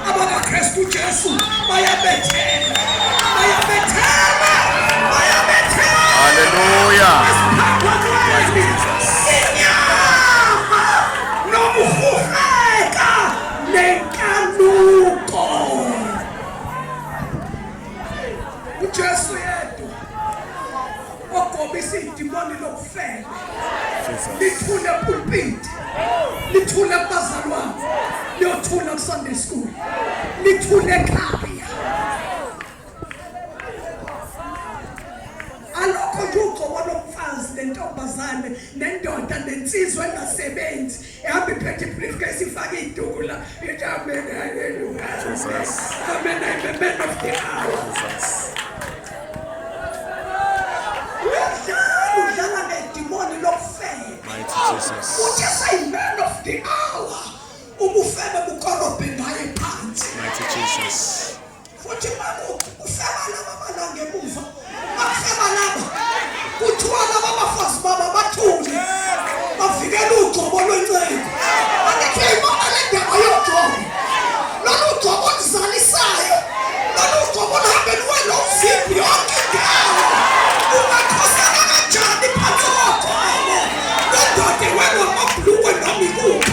AbakaKristu Jesu bayabethela bayabethela bayabethela. Hallelujah. Inyama nokuhureka nenkanuko. uJesu yedwa ogobisa idimoni lokufela lithule pulpit, lithule bazalwane, liyothula ku Sunday school, lithule ekhaya. Alokho nje ugcobo lomfazi lentombazane nendoda nensizwe engasebenzi ehamba iphethe briefcase ifake idula ithi amen hallelujah Jesus amen I'm man of the hour Jesus. Udlala nedimoni lokufela. Mighty Jesus. Uthi say-man of the hour ubufebe bukorobhe ngaye phansi. Mighty Jesus. Futhi ufeba laba balanga emuva bakufeba laba kuthiwa laba abafazi baba bathule bavikela ugcobo lwenceba. Angithi uyayibona le ndaba yogcobo lolu ugcobo oluzalisayo lolu ugcobo oluhambe luwe lomzimbi yonke indawo ungakhosana kanjani phansi kogcobo lendoda wenwa amabhulukwe noma ikuphi.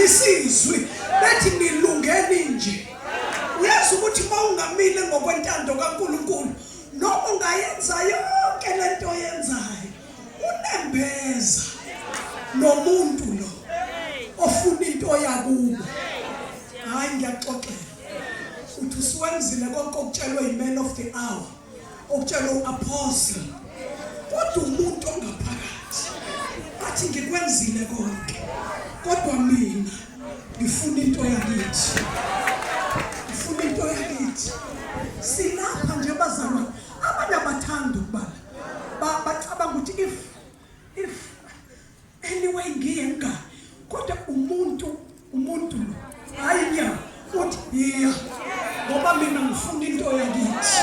Isizwe bethi nilungeni nje. Uyazi ukuthi mawungamile ngokwentando kaNkulunkulu noma ungayenza yonke lento oyenzayo unembeza nomuntu lo ofuna into yakubo. Hayi ngiyaxoxela uthi siwenzile konke okutshelwe yi-man of the hour okutshelwe u-apostle kodwa umuntu ongaphakathi athi ngikwenzile konke kodwa mina ngifuna into yakithi. Ngifuna into yakithi. Silapha nje bazalwane abanye abathanda ukubala bacabanga ukuthi if anyway ngiye ngani kodwa umuntu lo hayi nya uthi yeah ngoba mina ngifuna into yakithi.